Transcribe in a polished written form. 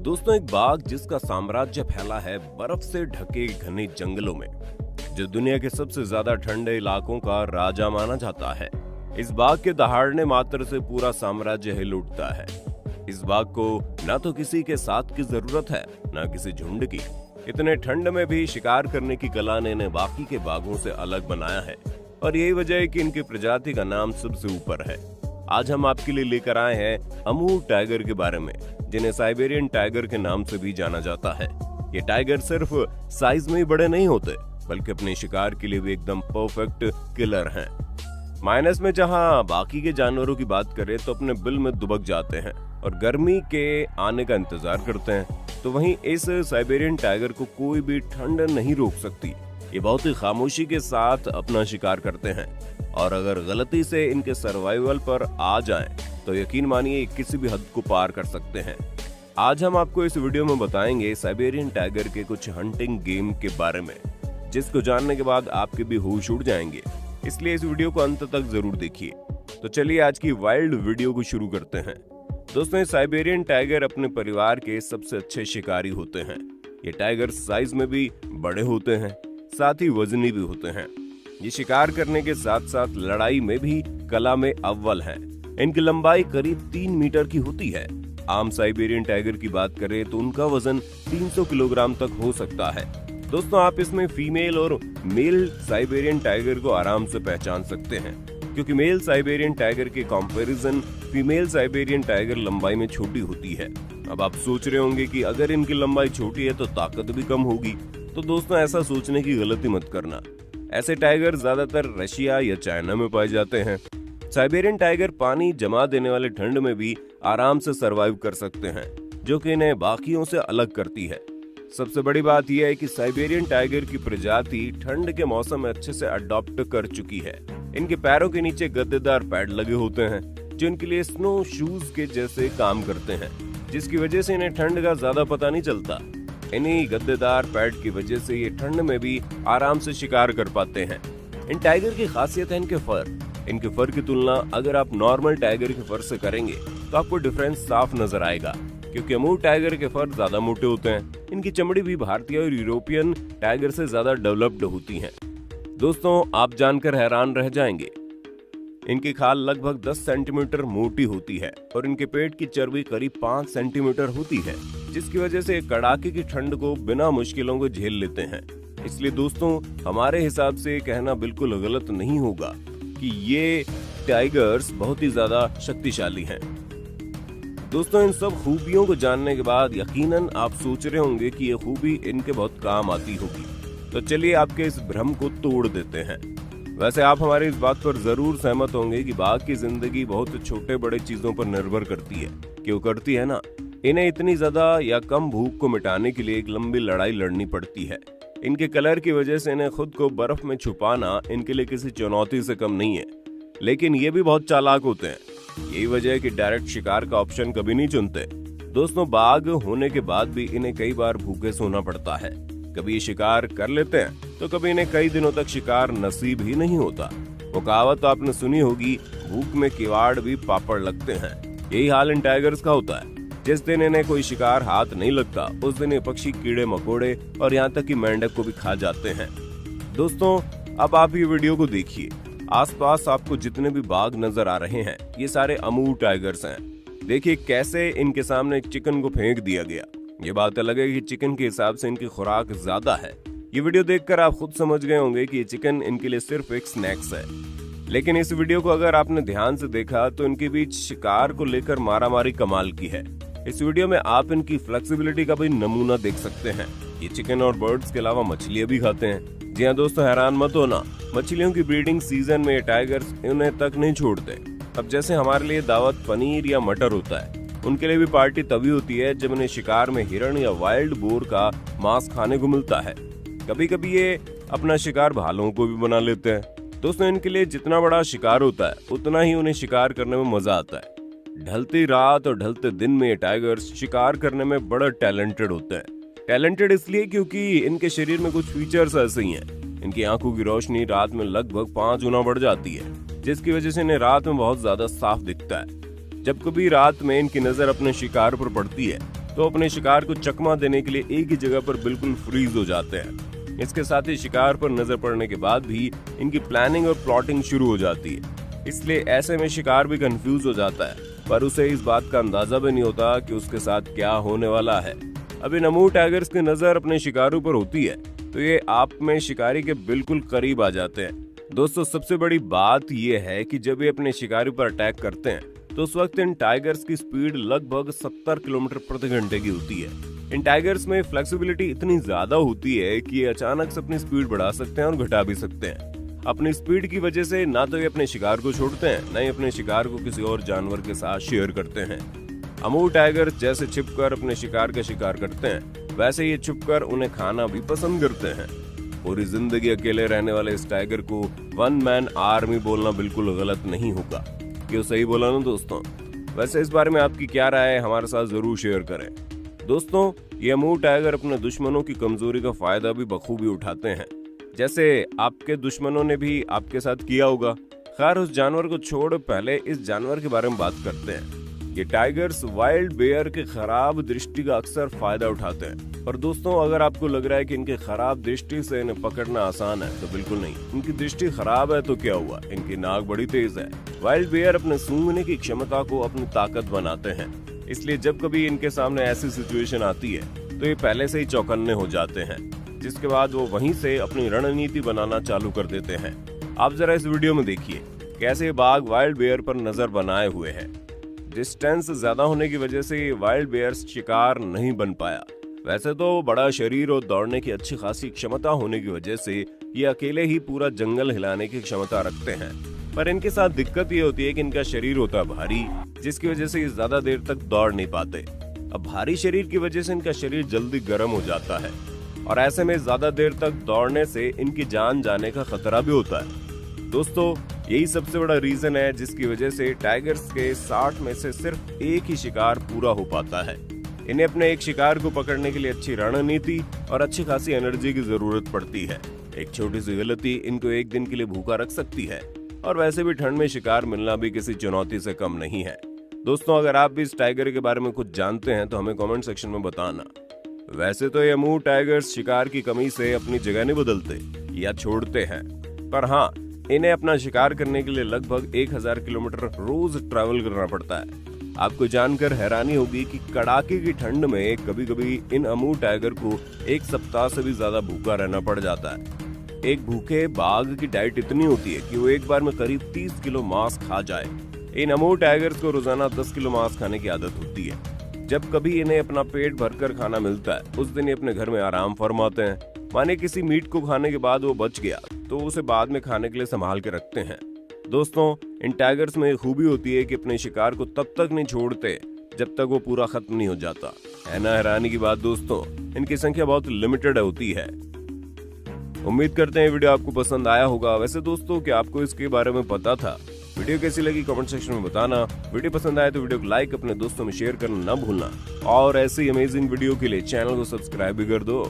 दोस्तों, एक बाघ जिसका साम्राज्य फैला है बर्फ से ढके घने जंगलों में, जो दुनिया के सबसे ज्यादा ठंडे इलाकों का राजा माना जाता है। इस बाघ के दहाड़ने मात्र से पूरा साम्राज्य हिल उठता है। इस बाघ को ना तो किसी के साथ की जरूरत है, ना किसी झुंड की। इतने ठंड में भी शिकार करने की कला ने इन्हें बाकी के बाघों से अलग बनाया है, और यही वजह है कि इनकी प्रजाति का नाम सबसे ऊपर है। आज हम आपके लिए लेकर आए हैं अमूर टाइगर के बारे में, जिन्हें साइबेरियन टाइगर के नाम से भी जाना जाता है। ये टाइगर सिर्फ साइज में ही बड़े नहीं होते, बल्कि अपने शिकार के लिए भी एकदम परफेक्ट किलर हैं। माइनस में जहां बाकी के जानवरों की बात करें तो अपने बिल में दुबक जाते हैं और गर्मी के आने का इंतजार करते हैं, तो वहीं इस साइबेरियन टाइगर को कोई भी ठंड नहीं रोक सकती। ये बहुत ही खामोशी के साथ अपना शिकार करते हैं, और अगर गलती से इनके सर्वाइवल पर आ जाएं, तो यकीन मानिए किसी भी हद को पार कर सकते हैं। आज हम आपको इस वीडियो में बताएंगे साइबेरियन टाइगर के कुछ हंटिंग गेम के बारे में, जिसको जानने के बाद आपके भी होश उड़ जाएंगे। इसलिए इस वीडियो को अंत तक जरूर देखिए। तो चलिए आज की वाइल्ड वीडियो को शुरू करते हैं। दोस्तों, साइबेरियन टाइगर अपने परिवार के सबसे अच्छे शिकारी होते हैं। ये टाइगर साइज में भी बड़े होते हैं, साथ ही वजनी भी होते हैं। ये शिकार करने के साथ साथ लड़ाई में भी कला में अव्वल हैं। इनकी लंबाई करीब 3 मीटर की होती है। आम साइबेरियन टाइगर की बात करें तो उनका वजन 300 किलोग्राम तक हो सकता है। दोस्तों, आप इसमें फीमेल और मेल साइबेरियन टाइगर को आराम से पहचान सकते हैं, क्योंकि मेल साइबेरियन टाइगर के कंपैरिजन फीमेल साइबेरियन टाइगर लंबाई में छोटी होती है। अब आप सोच रहे होंगे कि अगर इनकी लंबाई छोटी है तो ताकत भी कम होगी। तो दोस्तों, ऐसा सोचने की गलती मत करना। ऐसे टाइगर ज्यादातर रशिया या चाइना में पाए जाते हैं। साइबेरियन टाइगर पानी जमा देने वाले ठंड में भी आराम से सरवाइव कर सकते हैं, जो कि इन्हें बाकियों से अलग करती है। सबसे बड़ी बात यह है कि साइबेरियन टाइगर की प्रजाति ठंड के मौसम में अच्छे से अडॉप्ट कर चुकी है। इनके पैरों के नीचे गद्देदार पैड लगे होते हैं, जो इनके लिए स्नो शूज के जैसे काम करते हैं, जिसकी वजह से इन्हें ठंड का ज्यादा पता नहीं चलता। इन्हीं गद्देदार पैड की वजह से ये ठंड में भी आराम से शिकार कर पाते हैं। इन टाइगर की खासियत है इनके फर। इनके फर की तुलना अगर आप नॉर्मल टाइगर के फर से करेंगे तो आपको डिफरेंस साफ नजर आएगा, क्योंकि अमूर टाइगर के फर ज्यादा मोटे होते हैं। इनकी चमड़ी भी भारतीय और यूरोपियन टाइगर से ज्यादा डेवलप्ड होती है। दोस्तों, आप जानकर हैरान रह जाएंगे, इनकी खाल लगभग 10 सेंटीमीटर मोटी होती है और इनके पेट की चर्बी करीब 5 सेंटीमीटर होती है, जिसकी वजह से कड़ाके की ठंड को बिना मुश्किलों को झेल लेते हैं। इसलिए दोस्तों, हमारे हिसाब से कहना बिल्कुल गलत नहीं होगा कि ये टाइगर्स बहुत ही ज्यादा शक्तिशाली हैं। दोस्तों, इन सब खूबियों को जानने के बाद यकीनन आप सोच रहे होंगे कि ये खूबी इनके बहुत काम आती होगी। तो चलिए आपके इस भ्रम को तोड़ देते हैं। वैसे आप हमारी इस बात पर जरूर सहमत होंगे कि बाघ की जिंदगी बहुत छोटे बड़े चीजों पर निर्भर करती है। क्यों करती है ना? इन्हें इतनी ज्यादा या कम भूख को मिटाने के लिए एक लंबी लड़ाई लड़नी पड़ती है। इनके कलर की वजह से इन्हें खुद को बर्फ में छुपाना इनके लिए किसी चुनौती से कम नहीं है। लेकिन ये भी बहुत चालाक होते हैं। यही वजह है कि डायरेक्ट शिकार का ऑप्शन कभी नहीं चुनते। दोस्तों, बाघ होने के बाद भी इन्हें कई बार भूखे सोना पड़ता है। कभी ये शिकार कर लेते हैं तो कभी इन्हें कई दिनों तक शिकार नसीब ही नहीं होता। वो कहावत तो आपने सुनी होगी, भूख में किवाड़ भी पापड़ लगते हैं। यही हाल इन टाइगर्स का होता है। जिस दिन इन्हें कोई शिकार हाथ नहीं लगता, उस दिन ये पक्षी कीड़े मकोड़े और यहाँ तक कि मेंढक को भी खा जाते हैं। दोस्तों, अब आप ये वीडियो को देखिए। आसपास आपको जितने भी बाघ नजर आ रहे हैं, ये सारे अमूर टाइगर्स हैं। देखिए कैसे इनके सामने एक चिकन को फेंक दिया गया। ये बात अलग है कि चिकन के हिसाब से इनकी खुराक ज्यादा है। ये वीडियो देखकर आप खुद समझ गए होंगे कि ये चिकन इनके लिए सिर्फ एक स्नैक्स है। लेकिन इस वीडियो को अगर आपने ध्यान से देखा तो इनके बीच शिकार को लेकर मारामारी कमाल की है। इस वीडियो में आप इनकी फ्लेक्सिबिलिटी का भी नमूना देख सकते हैं। ये चिकन और बर्ड्स के अलावा मछलियां भी खाते हैं। जी हाँ दोस्तों, हैरान मत होना, मछलियों की ब्रीडिंग सीजन में ये टाइगर्स उन्हें तक नहीं छोड़ते। अब जैसे हमारे लिए दावत पनीर या मटर होता है, उनके लिए भी पार्टी तभी होती है जब उन्हें शिकार में हिरण या वाइल्ड बोर का मांस खाने को मिलता है। कभी कभी ये अपना शिकार भालुओं को भी बना लेते हैं। दोस्तों, इनके लिए जितना बड़ा शिकार होता है उतना ही उन्हें शिकार करने में मजा आता है। ढलती रात और ढलते दिन में ये टाइगर्स शिकार करने में बड़ा टैलेंटेड होते हैं। टैलेंटेड इसलिए क्योंकि इनके शरीर में कुछ फीचर्स ऐसे ही हैं। इनकी आंखों की रोशनी रात में लगभग 5 गुना बढ़ जाती है, जिसकी वजह से इन्हें रात में बहुत ज्यादा साफ दिखता है। जब कभी रात में इनकी नजर अपने शिकार पर पड़ती है तो अपने शिकार को चकमा देने के लिए एक ही जगह पर बिल्कुल फ्रीज हो जाते हैं। इसके साथ ही शिकार पर नजर पड़ने के बाद भी इनकी प्लानिंग और प्लॉटिंग शुरू हो जाती है। इसलिए ऐसे में शिकार भी कंफ्यूज हो जाता है, पर उसे इस बात का अंदाजा भी नहीं होता कि उसके साथ क्या होने वाला है। अब इन अमूर टाइगर्स की नजर अपने शिकारों पर होती है तो ये आप में शिकारी के बिल्कुल करीब आ जाते हैं। दोस्तों, सबसे बड़ी बात ये है कि जब ये अपने शिकारी पर अटैक करते हैं तो उस वक्त इन टाइगर्स की स्पीड लगभग 70 किलोमीटर प्रति घंटे की होती है। इन टाइगर्स में फ्लेक्सिबिलिटी इतनी ज्यादा होती है कि ये अचानक से अपनी स्पीड बढ़ा सकते हैं और घटा भी सकते हैं। अपनी स्पीड की वजह से ना तो ये अपने शिकार को छोड़ते हैं, ना ही अपने शिकार को किसी और जानवर के साथ शेयर करते हैं। अमूर टाइगर जैसे छिपकर अपने शिकार का शिकार करते हैं, वैसे ये छुपकर उन्हें खाना भी पसंद करते हैं। पूरी जिंदगी अकेले रहने वाले इस टाइगर को वन मैन आर्मी बोलना बिल्कुल गलत नहीं होगा। क्यों सही बोला ना दोस्तों? वैसे इस बारे में आपकी क्या राय है, हमारे साथ जरूर शेयर करें। दोस्तों, ये अमूर टाइगर अपने दुश्मनों की कमजोरी का फायदा भी बखूबी उठाते हैं, जैसे आपके दुश्मनों ने भी आपके साथ किया होगा। खैर, उस जानवर को छोड़ पहले इस जानवर के बारे में बात करते हैं। ये टाइगर्स वाइल्ड बेयर के खराब दृष्टि का अक्सर फायदा उठाते हैं। और दोस्तों, अगर आपको लग रहा है कि इनकी खराब दृष्टि से इन्हें पकड़ना आसान है, तो बिल्कुल नहीं। इनकी दृष्टि खराब है तो क्या हुआ, इनकी नाक बड़ी तेज है। वाइल्ड बेयर अपने सूंघने की क्षमता को अपनी ताकत बनाते हैं, इसलिए जब कभी इनके सामने ऐसी सिचुएशन आती है तो ये पहले से ही चौकन्ने हो जाते हैं, जिसके बाद वो वहीं से अपनी रणनीति बनाना चालू कर देते हैं। आप जरा इस वीडियो में देखिए कैसे बाघ वाइल्ड बेयर पर नजर बनाए हुए है। डिस्टेंस ज्यादा होने की वजह से वाइल्ड बेयर शिकार नहीं बन पाया। वैसे तो बड़ा शरीर और दौड़ने की अच्छी खासी क्षमता होने की वजह से ये अकेले ही पूरा जंगल हिलाने की क्षमता रखते हैं, पर इनके साथ दिक्कत ये होती है कि इनका शरीर होता है भारी, जिसकी वजह से ये ज्यादा देर तक दौड़ नहीं पाते। अब भारी शरीर की वजह से इनका शरीर जल्दी गर्म हो जाता है और ऐसे में ज्यादा देर तक दौड़ने से इनकी जान जाने का खतरा भी होता है। दोस्तों, यही सबसे बड़ा रीजन है जिसकी वजह से टाइगर्स के 60 में से सिर्फ एक ही शिकार पूरा हो पाता है। इन्हें अपने एक शिकार को पकड़ने के लिए अच्छी रणनीति और अच्छी खासी एनर्जी की जरूरत पड़ती है। एक छोटी सी गलती इनको एक दिन के लिए भूखा रख सकती है, और वैसे भी ठंड में शिकार मिलना भी किसी चुनौती से कम नहीं है। दोस्तों, अगर आप भी इस टाइगर के बारे में कुछ जानते हैं तो हमें कमेंट सेक्शन में बताना। वैसे तो ये अमूर टाइगर्स शिकार की कमी से अपनी जगह नहीं बदलते या छोड़ते हैं, पर हाँ, इन्हें अपना शिकार करने के लिए लगभग 1000 किलोमीटर रोज ट्रैवल करना पड़ता है। आपको जानकर हैरानी होगी कि कड़ाके की ठंड में कभी कभी इन अमूर टाइगर को 1 सप्ताह से भी ज्यादा भूखा रहना पड़ जाता है। एक भूखे बाघ की डाइट इतनी होती है कि वो एक बार में करीब 30 किलो मांस खा जाए। इन अमूर टाइगर्स को रोजाना 10 किलो मांस खाने की आदत होती है। जब कभी इन्हें अपना पेट भरकर खाना मिलता है, उस दिन ये अपने घर में आराम फरमाते हैं। माने किसी मीट को खाने के बाद वो बच गया तो उसे बाद में खाने के लिए संभाल के रखते हैं। दोस्तों, इन टाइगर्स में खूबी होती है कि अपने शिकार को तब तक नहीं छोड़ते जब तक वो पूरा खत्म नहीं हो जाता। है ना हैरानी की बात दोस्तों? इनकी संख्या बहुत लिमिटेड होती है। उम्मीद करते हैं वीडियो आपको पसंद आया होगा। वैसे दोस्तों, क्या आपको इसके बारे में पता था? वीडियो कैसी लगी कमेंट सेक्शन में बताना। वीडियो पसंद आए तो वीडियो को लाइक, अपने दोस्तों में शेयर करना न भूलना, और ऐसी अमेजिंग वीडियो के लिए चैनल को सब्सक्राइब भी कर दो।